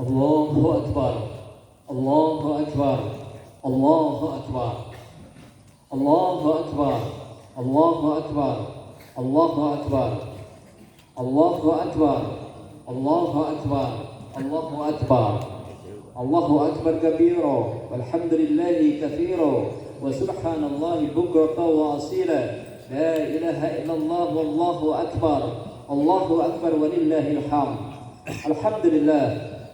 Allahu Akbar, Allahu Akbar, Allahu Akbar, Allahu Akbar, Allahu Akbar, Allahu Akbar, Allahu Akbar, Allahu Akbar, Allahu Akbar, Allahu Akbar kabira, walhamdulillahi katsira, wa subhanallahi bukratan wa asila, la ilaha illallah wallahu akbar, Allahu akbar walillahil hamd. Alhamdulillah,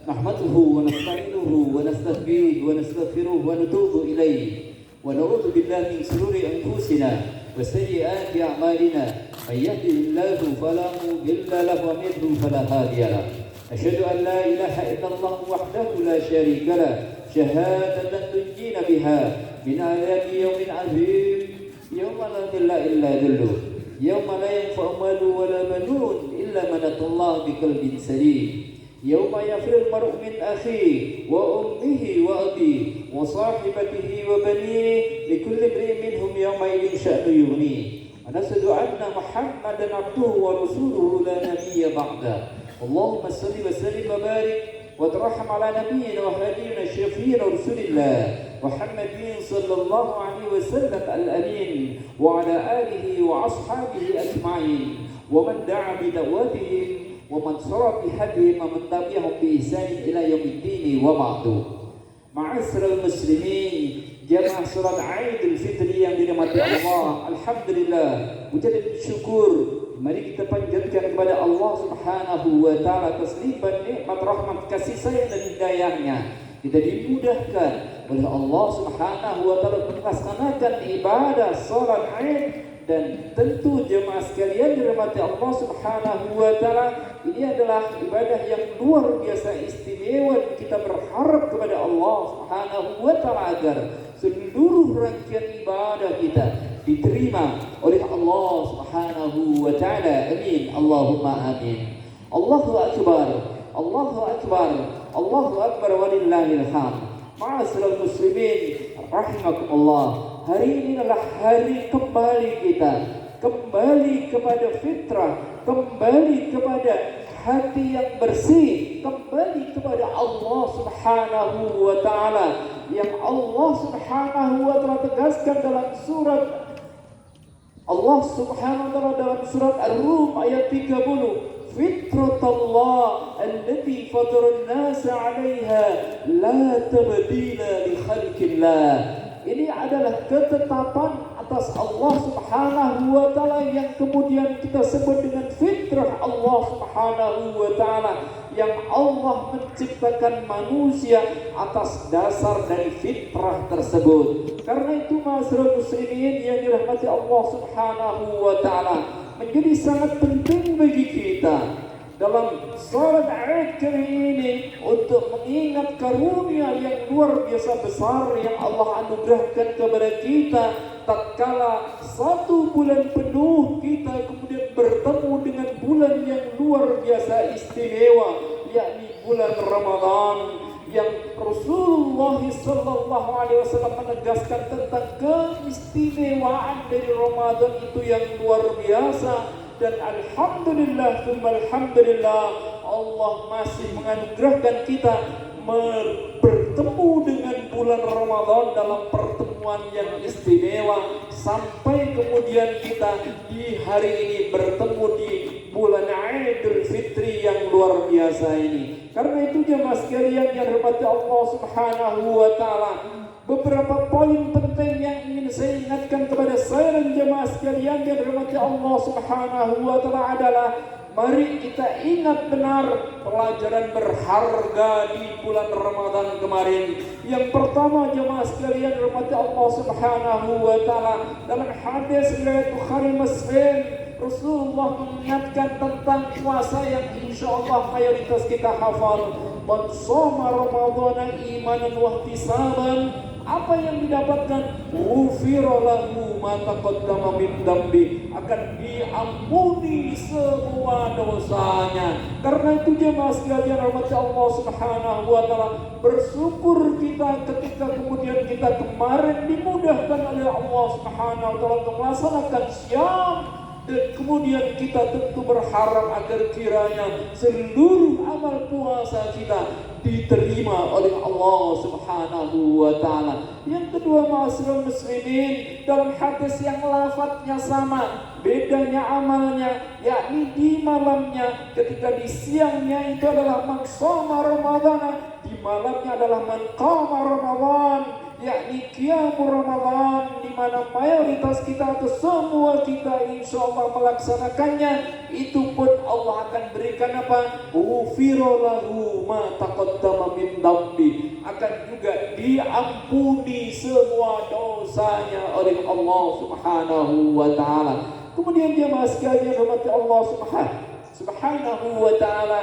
nahmaduhu wa nasta'inuhu wa nastaghfiruhu wa nastaghfiruhu wa natubu ilayhi wa na'udzu billahi min shururi anfusina wa sayyiati a'malina. May yahdihillahu fala mudilla lahu wa may yudlil fala hadiya lahu. Asyhadu an la ilaha illallah wahdahu la syarika lah, syahadatan tunjina biha min ayati yaumin azim, yauma la dhilla illa dhilluh, yauma la yanfa'u malu wa la banun illa man atallaha biqalbin salim, yauma yafirru al-mar'u min akhihi wa ummihi wa abihi wa sahibatihi wa banihi likulli imri'in minhum yawma idhin sha'nu yughnihi. Wa nashhadu anna Muhammadan abduhu wa rasuluhu la nabiyya ba'dah. Allahumma salli wa sallim wa barik wa tarham ala nabiyyina wa hadina syafi'ina rasulillah Muhammadin sallallahu alaihi wasallam al-amin wa ala alihi wa ashabihi ajma'in wa man da'a bi da'watihim wa man sara bi hadihim wa man tabi'ahum bi ihsan ila yaumiddin wa ba'du. Ma'asyiral muslimin, jamaah salat Idul Fitri yang dirahmati Allah, alhamdulillah, ucapan syukur mari kita panjatkan kepada Allah Subhanahu wa taala tasliman nikmat rahmat kasih sayang dan hidayahnya. Kita dimudahkan oleh Allah Subhanahu wa taala untuk melaksanakan ibadah salat Id, dan tentu jemaah sekalian dirahmati Allah Subhanahu wa taala, ini adalah ibadah yang luar biasa istimewa. Kita berharap kepada Allah Subhanahu wa taala agar seluruh rangkaian ibadah kita diterima oleh Allah Subhanahu wa taala. Amin. Allahumma amin. Allahu akbar. Allahu akbar. Allahu akbar walillahil hamd. Ma'asyiral muslimin rahimakumullah. Hari ini adalah hari kembali kita, kembali kepada fitrah, kembali kepada hati yang bersih, kembali kepada Allah Subhanahu wa taala, yang Allah Subhanahu wa taala tegaskan dalam surat Allah Subhanahu wa taala dalam surat Ar-Rum ayat 30, fitratallah allati fataran nasa 'alaiha la tabdila li khalqillah. Ini adalah ketetapan atas Allah Subhanahu wa taala yang kemudian kita sebut dengan fitrah Allah Subhanahu wa taala, yang Allah menciptakan manusia atas dasar dari fitrah tersebut. Karena itu ma'asyiral muslimin yang dirahmati Allah Subhanahu wa taala, menjadi sangat penting bagi kita dalam salat Id kali ini untuk mengingat karunia yang luar biasa besar yang Allah anugerahkan kepada kita tatkala 1 bulan penuh kita kemudian bertemu dengan bulan yang luar biasa istimewa, yakni bulan Ramadan, yang Rasulullah sallallahu alaihi wasallam menegaskan tentang keistimewaan dari Ramadan itu yang luar biasa. Dan alhamdulillah, alhamdulillah, Allah masih menganugerahkan kita bertemu dengan bulan Ramadan dalam pertemuan yang istimewa, sampai kemudian kita di hari ini bertemu di bulan Idul Fitri yang luar biasa ini. Karena itu jemaah sekalian yang dirahmati Allah Subhanahu wa taala, beberapa poin penting yang ingin saya ingatkan kepada saya dan jemaah sekalian yang dirahmati Allah Subhanahu wa taala adalah, mari kita ingat benar pelajaran berharga di bulan Ramadan kemarin. Yang pertama jemaah sekalian dirahmati Allah Subhanahu wa taala, dalam hadis riwayat Bukhari Muslim, Rasulullah mengingatkan tentang puasa yang insyaallah mayoritas kita hafal. Man shoma ramadhana imanan wa ihtisaban, apa yang didapatkan? Ghufira lahu ma taqaddama min dambi, akan diampuni semua dosanya. Karena itu jemaah sekalian rahmat Allah Subhanahu wa taala, bersyukur kita ketika kemudian kita kemarin dimudahkan oleh Allah Subhanahu wa taala untuk melaksanakan syam, dan kemudian kita tentu berharap agar kiranya seluruh amal puasa kita diterima oleh Allah Subhanahu wa ta'ala. Yang kedua, ma'asyiral muslimin, dalam hadis yang lafadznya sama, bedanya amalnya, yakni di malamnya. Ketika di siangnya itu adalah man shoma ramadhana, di malamnya adalah man qama ramadan, yakni qiyamul ramadan, di mana mayoritas kita atau semua kita insyaallah melaksanakannya. Itu pun Allah akan berikan apa? Ghufira lahu ma taqaddama min dambi, akan juga diampuni semua dosanya oleh Allah Subhanahu wa ta'ala. Kemudian jemaah sekalian rahmati Allah Subhanahu wa ta'ala,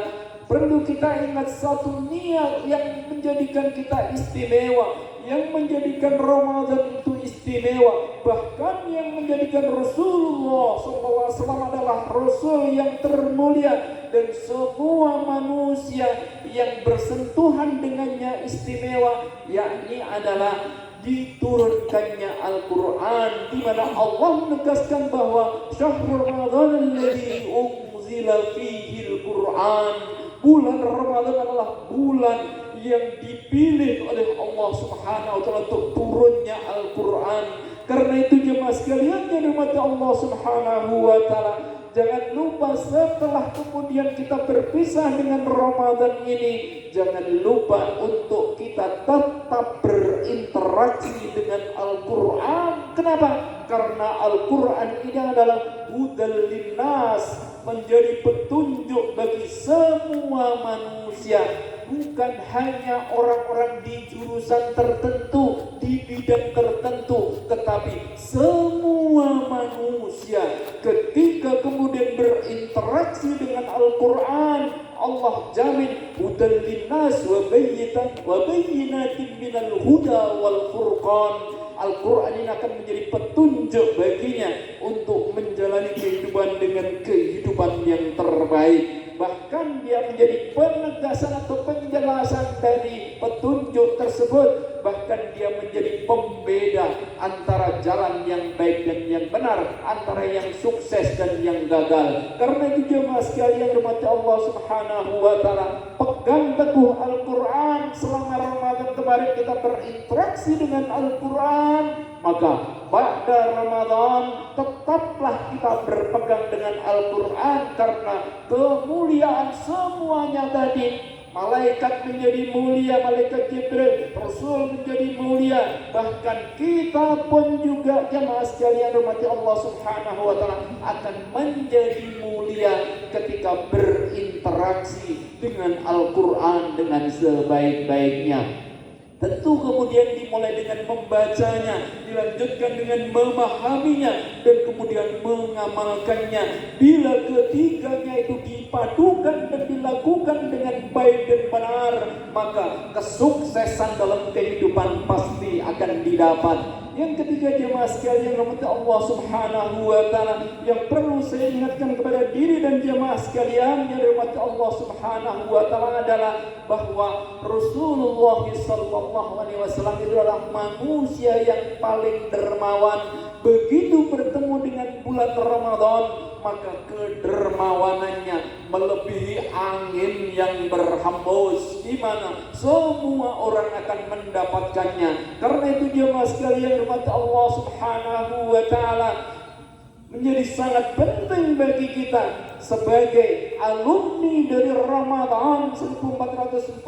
perlu kita ingat satu niat yang menjadikan kita istimewa, yang menjadikan Ramadan itu istimewa, bahkan yang menjadikan Rasulullah SAW adalah Rasul yang termulia, dan semua manusia yang bersentuhan dengannya istimewa, yakni adalah diturunkannya Al-Quran, di mana Allah menegaskan bahwa syahrul Ramadan alladzi unzila fihi Al-Quran, bulan Ramadan adalah bulan yang dipilih oleh Allah Subhanahu wa ta'ala untuk turunnya Al-Quran. Karena itu jemaah sekalian yang dirahmati Allah Subhanahu wa ta'ala, jangan lupa setelah kemudian kita berpisah dengan Ramadan ini, jangan lupa untuk kita tetap berinteraksi dengan Al-Quran. Kenapa? Karena Al-Quran ini adalah hudal linnas, menjadi petunjuk bagi semua manusia, bukan hanya orang-orang di jurusan tertentu, di bidang tertentu, tetapi semua manusia. Ketika kemudian berinteraksi dengan Al-Quran, Allah jamin hudal linnas wa bayyinatin minal huda wal furqan. Al-Quran ini akan menjadi petunjuk baginya untuk menjalani kehidupan dengan kehidupan yang terbaik. Bahkan dia menjadi penegasan atau penjelasan dari petunjuk tersebut. Bahkan dia menjadi pembeda antara jalan yang baik dan yang benar, antara yang sukses dan yang gagal. Karena itu jemaah sekalian rahmati Allah Subhanahu wa ta'ala, pegang teguh Al-Quran. Selama Ramadan kemarin kita berinteraksi dengan Al-Quran, maka pada Ramadan tetaplah kita berpegang dengan Al-Quran, karena kemuliaan semuanya tadi. Malaikat menjadi mulia, malaikat Jibril, Rasul menjadi mulia, bahkan kita pun juga jemaah sekalian rahmati Allah Subhanahu wa ta'ala akan menjadi mulia ketika berinteraksi dengan Al-Quran dengan sebaik-baiknya. Tentu kemudian dimulai dengan membacanya, dilanjutkan dengan memahaminya, dan kemudian mengamalkannya. Bila ketiganya itu dipadukan dan dilakukan dengan baik dan benar, maka kesuksesan dalam kehidupan pasti akan didapat. Yang ketiga jemaah sekalian rahmati Allah Subhanahu wa ta'ala, yang perlu saya ingatkan kepada diri dan jemaah sekalian yang rahmati Allah Subhanahu wa ta'ala adalah bahwa Rasulullah sallallahu alaihi wasallam itu adalah manusia yang paling dermawan. Begitu bertemu dengan bulan Ramadan, maka kedermawanannya melebihi angin yang berhembus, di mana semua orang akan mendapatkannya. Karena itu jemaah sekalian rahmati Allah Subhanahu wa ta'ala, menjadi sangat penting bagi kita sebagai alumni dari Ramadan 1447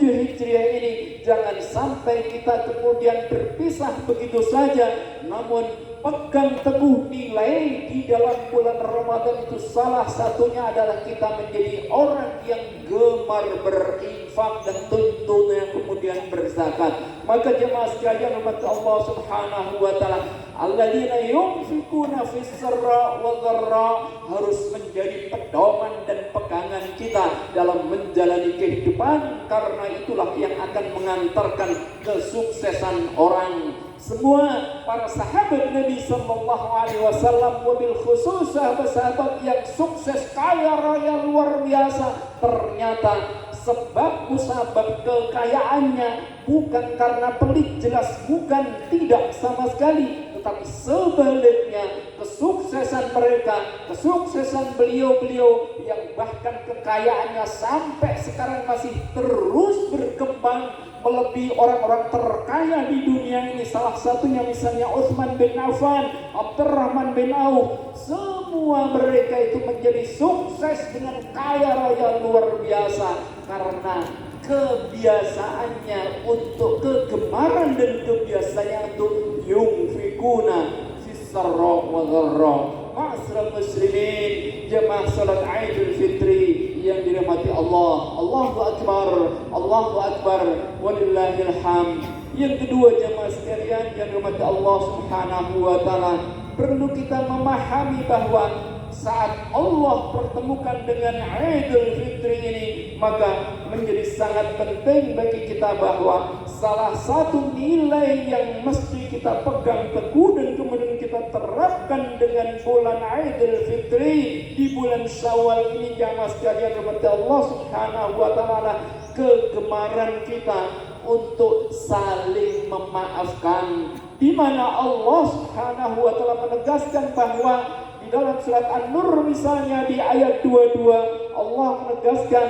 Hijriah ini, jangan sampai kita kemudian berpisah begitu saja, namun pegang teguh nilai di dalam bulan Ramadan itu. Salah satunya adalah kita menjadi orang yang gemar berinfak dan tentunya kemudian berzakat. Maka jemaah sekalian umat Allah Subhanahu wa ta'ala, alladzina yunfikuna fis sarra wa dharra, harus menjadi pedoman dan pegangan kita dalam menjalani kehidupan, karena itulah yang akan mengantarkan kesuksesan orang. Semua para sahabat Nabi sallallahu alaihi wasallam, wabil khusus sahabat-sahabat yang sukses kaya raya luar biasa, ternyata sebab musabab kekayaannya bukan karena pelit, jelas bukan, tidak sama sekali, tetapi sebaliknya kesuksesan mereka, kesuksesan beliau-beliau yang bahkan kekayaannya sampai sekarang masih terus berkembang melebihi orang-orang terkaya di dunia ini. Salah satunya misalnya Utsman bin Affan, Abdurrahman bin Auf. Semua mereka itu menjadi sukses dengan kaya raya luar biasa karena kebiasaannya untuk kegemaran dan kebiasaannya untuk yunfikuna fisarra wa dharra. Ma'asyiral muslimin, jamaah salat Idul Fitri yang dirahmati Allah. Allahu akbar, Allahu akbar, walillahil hamd. Yang kedua jamaah sekalian yang dirahmati Allah Subhanahu wa taala, perlu kita memahami bahwa saat Allah pertemukan dengan Idul Fitri ini, maka menjadi sangat penting bagi kita bahwa salah satu nilai yang mesti kita pegang teguh dan kemudian kita terapkan dengan bulan Idul Fitri di bulan Syawal ini jamaah sekalian kepada Allah Subhanahu wa taala, kegemaran kita untuk saling memaafkan, di mana Allah Subhanahu wa taala menegaskan bahwa di dalam surat An-Nur misalnya di ayat 22 Allah menegaskan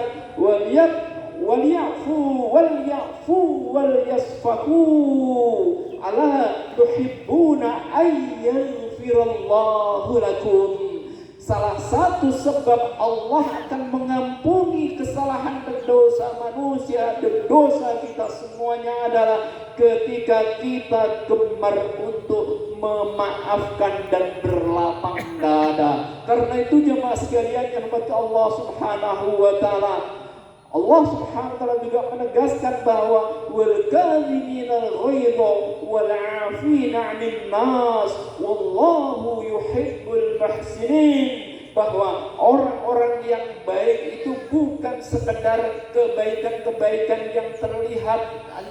waliyafu walyasfahu ala tuhibbuna ayyaghfirallahu lakum. Salah satu sebab Allah akan mengampuni kesalahan dan dosa manusia dan dosa kita semuanya adalah ketika kita gemar untuk memaafkan dan berlapang dada. Karena itu jemaah sekalian yang dirahmati Allah Subhanahu wa taala, Allah Subhanahu wa taala juga menegaskan bahwa wal kadhiminal ghaidha wal 'afina 'anil nas wallahu yuhibbul muhsinin, bahwa orang-orang yang baik itu bukan sekedar kebaikan-kebaikan yang terlihat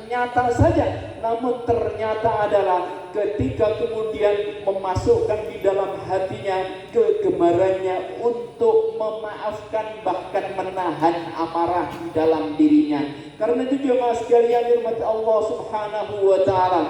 nyata saja, namun ternyata adalah ketika kemudian memasukkan di dalam hatinya kegemarannya untuk memaafkan, bahkan menahan amarah di dalam dirinya. Karena itu jemaah sekalian dirahmati Allah Subhanahu wa taala,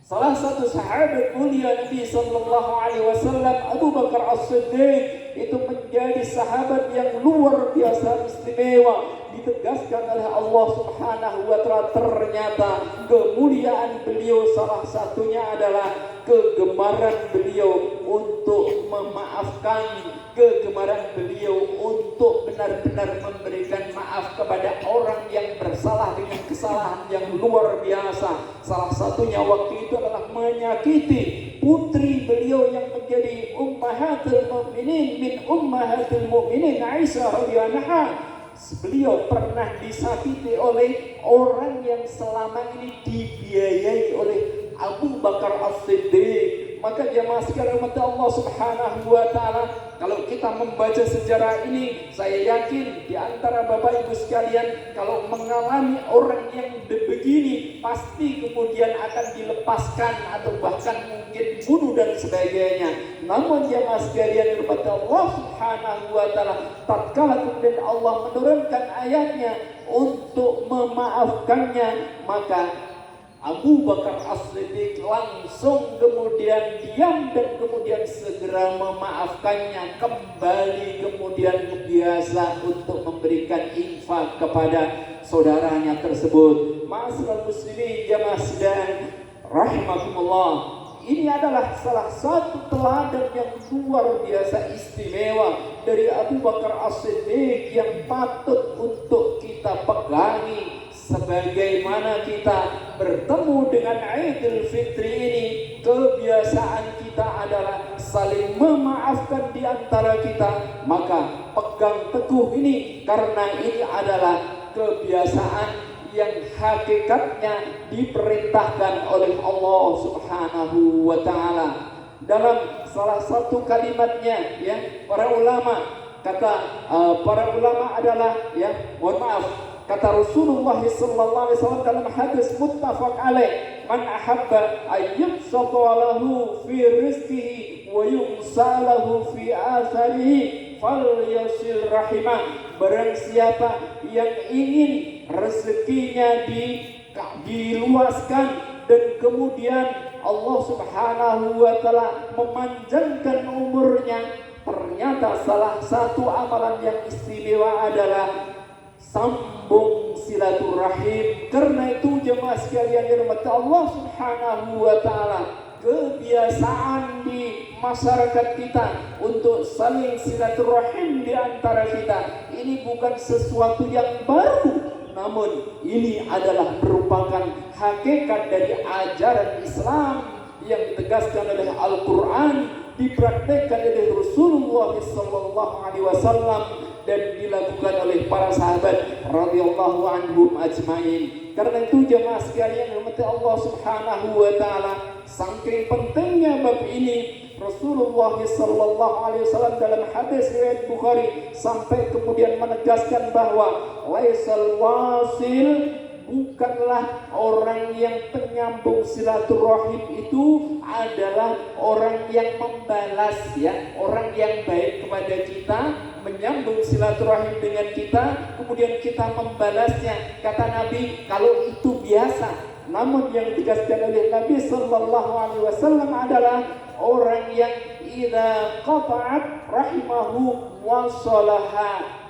salah satu sahabat mulia Nabi sallallahu alaihi wasallam, Abu Bakar As-Siddiq, itu menjadi sahabat yang luar biasa istimewa. Ditegaskan oleh Allah Subhanahu wa taala, ternyata kemuliaan beliau salah satunya adalah kegemaran beliau untuk memaafkan, kegemaran beliau untuk benar-benar memberikan maaf kepada orang yang bersalah dengan kesalahan yang luar biasa. Salah satunya waktu itu adalah menyakiti putri beliau yang menjadi ummahatul mukminin min ummahatul mukminin Aisyah radhiyallahu anha. Beliau pernah disakiti oleh orang yang selama ini dibiayai oleh Abu Bakar As-Siddiq. Maka jamaah sekalian umat Allah Subhanahu wa taala, kalau kita membaca sejarah ini, saya yakin di antara Bapak Ibu sekalian kalau mengalami orang yang begini pasti kemudian akan dilepaskan atau bahkan mungkin bunuh dan sebagainya. Namun jamaah sekalian umat Allah Subhanahu wa taala, tatkala kemudian Allah menurunkan ayatnya untuk memaafkannya, maka Abu Bakar As-Siddiq langsung kemudian diam dan kemudian segera memaafkannya, kembali kemudian biasa untuk memberikan infak kepada saudaranya tersebut. Ma'asyiral muslimin jamaah sekalian rahimakumullah, ini adalah salah satu teladan yang luar biasa istimewa dari Abu Bakar As-Siddiq yang patut untuk kita pegangi. Sebagaimana kita bertemu dengan Idul Fitri ini, kebiasaan kita adalah saling memaafkan di antara kita. Maka pegang teguh ini, karena ini adalah kebiasaan yang hakikatnya diperintahkan oleh Allah Subhanahu wa taala. Dalam salah satu kalimatnya, ya, para ulama adalah, ya, mohon maaf, kata Rasulullah sallallahu alaihi wasallam dalam hadis muttafaq alaih, man ahabba ayyubsata lahu fi rizqihi wa yumsalahu fi atharihi falyasil rahimah. Barang siapa yang ingin rezekinya diluaskan dan kemudian Allah Subhanahu wa Ta'ala memanjangkan umurnya. Ternyata salah satu amalan yang istimewa adalah sambung silaturahim. Karena itu jemaah sekalian yang dirahmati Allah Subhanahu wa Ta'ala, kebiasaan di masyarakat kita untuk saling silaturahim di antara kita ini bukan sesuatu yang baru, namun ini adalah merupakan hakikat dari ajaran Islam yang ditegaskan oleh Al-Quran, dipraktekkan oleh Rasulullah SAW dan dilakukan oleh para sahabat radhiyallahu anhum ajmain. Karena itu jemaah sekalian yang Allah Subhanahu wa Ta'ala, saking pentingnya bab ini, Rasulullah SAW dalam hadis riwayat Bukhari sampai kemudian menegaskan bahwa laisal wasil, bukanlah orang yang penyambung silaturahim itu adalah orang yang membalas, ya, orang yang baik kepada kita, menyambung silaturahim dengan kita, kemudian kita membalasnya. Kata Nabi, kalau itu biasa. Namun yang ditegaskan oleh Nabi Sallallahu Alaihi Wasallam adalah orang yang idza qata'at rahimahu wasalaha.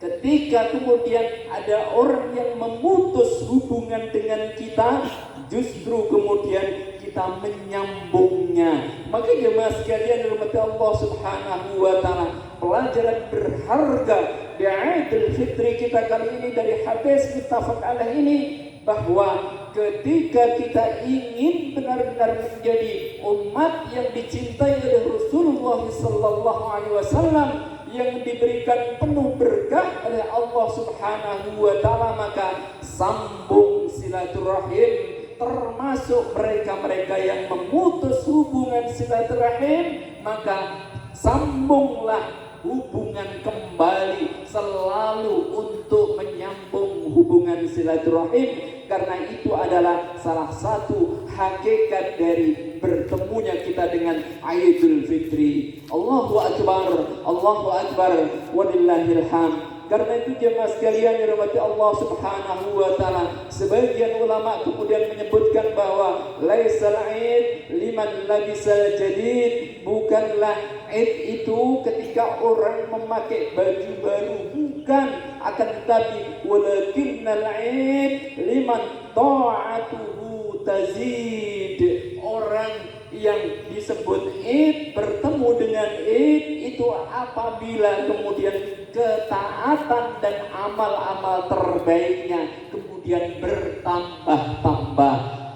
Ketika kemudian ada orang yang memutus hubungan dengan kita, justru kemudian kita menyambungnya. Maka jemaah sekalian dirahmati Allah Subhanahu wa Ta'ala, pelajaran berharga di Idul Fitri kita kali ini dari hadis muttafaq alaih ini, bahwa ketika kita ingin benar-benar menjadi umat yang dicintai oleh Rasulullah sallallahu alaihi wasallam, yang diberikan penuh berkah oleh Allah Subhanahu wa Ta'ala, maka sambung silaturahim. Termasuk mereka-mereka yang memutus hubungan silaturahim, maka sambunglah hubungan kembali, selalu untuk menyambung hubungan silaturahim, karena itu adalah salah satu hakikat dari bertemunya kita dengan Idul Fitri. Allahu Akbar, Allahu Akbar, walillahil hamd. Karena itu jemaah sekalian yang dirahmati Allah Subhanahu wa Ta'ala, sebagian ulama kemudian menyebutkan bahwa laisal id liman labisal jadid, bukanlah id itu ketika orang memakai baju baru, bukan, akan tetapi walakinnal id liman ta'atuhu tazid. Orang yang disebut id, bertemu dengan id itu apabila kemudian ketaatan dan amal-amal terbaiknya kemudian bertambah-tambah.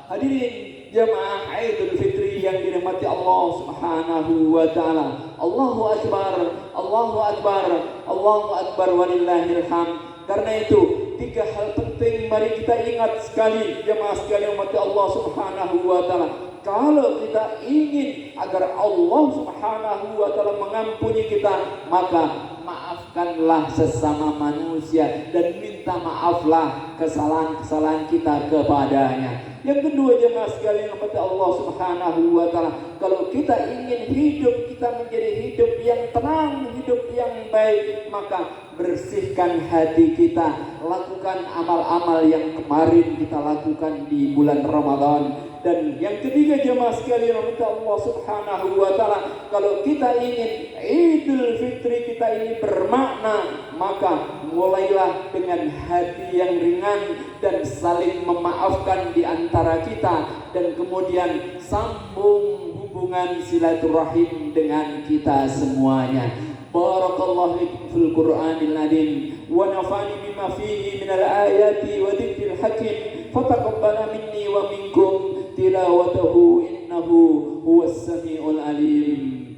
Hadirin jemaah Idul Fitri yang dirahmati Allah Subhanahu wa Ta'ala, Allahu Akbar, Allahu Akbar, Allahu Akbar, walillahil hamd. Karena itu tiga hal penting mari kita ingat sekali jemaah sekalian umat Allah Subhanahu wa Ta'ala. Kalau kita ingin agar Allah Subhanahu wa Ta'ala mengampuni kita, maka maafkanlah sesama manusia dan minta maaflah kesalahan-kesalahan kita kepadanya. Yang kedua jemaah sekalian kepada Allah Subhanahu wa Ta'ala, kalau kita ingin hidup kita menjadi hidup yang tenang, hidup yang baik, maka bersihkan hati kita, lakukan amal-amal yang kemarin kita lakukan di bulan Ramadan. Dan yang ketiga jemaah sekalian kepada Allah Subhanahu wa Ta'ala, kalau kita ingin Idul Fitri kita ini bermakna, maka mulailah dengan hati yang ringan dan saling memaafkan di antara kita, dan kemudian sambung hubungan silaturahim dengan kita semuanya. Barakallahu fikum fil Qur'anil Azim wa nafa'ani bima fihi minal ayati wa dzikril hakim, fataqabbal minni wa minkum tilawatahu innahu huwas samiul alim.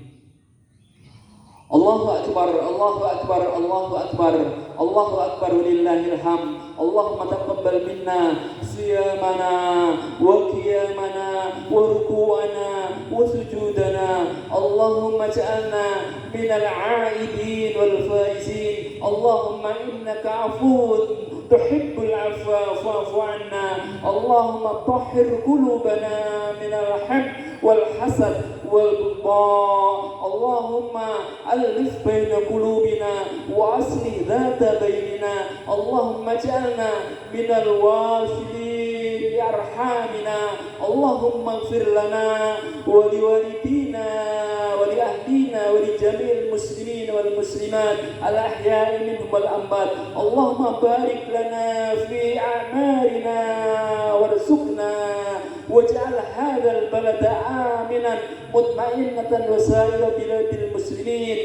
Allahu Akbar, Allahu Akbar, Allahu Akbar, Allahu Akbar, walillahil hamd. Allahumma taqabbal minna siyamana wa qiyamana wa ruku'ana wa sujudana. Allahumma ja'alna minal 'aidin wal faizin. Allahumma innaka 'afuwun tuhibbul 'afwa fa'fu 'anna. Allahumma tahhir qulubana minal hamd wal hasad wal baghdha. Allahumma alif baina qulubina wa aslih dhata bainina. Allahumma ja'alna minal wasilin في أرحامنا. اللهم اغفر لنا ولوالدينا ولأهلينا ولجميع المسلمين والمسلمات الأحياء منهم والأموات. اللهم بارك لنا في أعمالنا وارزقنا واجعل هذا البلد آمنا مطمئنة وسائر بلاد المسلمين.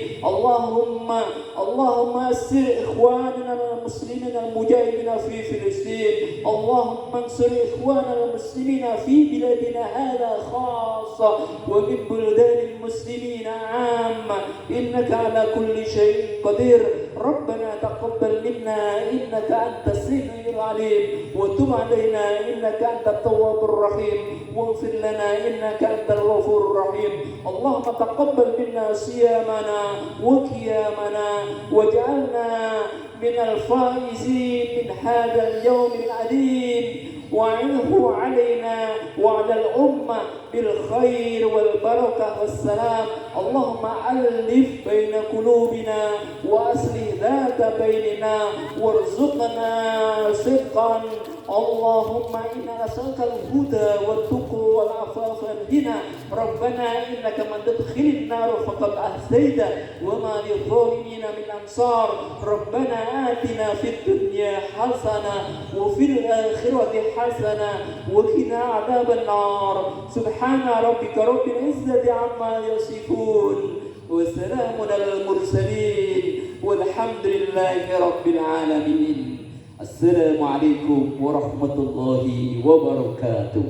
اللهم أسر إخواننا المسلمين المجاهدين في فلسطين. اللهم انصر إخواننا المسلمين في بلادنا هذا خاصة ومن بلدان المسلمين عامة، إنك على كل شيء قدير. ربنا تقبل منا إنك أنت السميع العليم، وتب علينا إنك أنت التواب الرحيم، واغفر لنا إنك أنت الغفور الرحيم. اللهم تقبل منا صيامنا وقيامنا، واجعلنا من الفائزين من هذا اليوم العظيم، وعنه علينا وعلى الأمة بالخير والبركة والسلام. اللهم ألف بين قلوبنا وأصلح ذات بيننا وارزقنا صدقا. اللهم إنا نسألك الهدى والتقى والعفاف والغنى. ربنا إنك من تدخل النار فقد أهزيته وما للظالمين من أنصار. ربنا آتنا في الدنيا حسنة وفي الآخرة حسنة وقنا عذاب النار. سبحان ربك رب العزة عما يصفون وسلام على المرسلين والحمد لله رب العالمين. Assalamualaikum warahmatullahi wabarakatuh.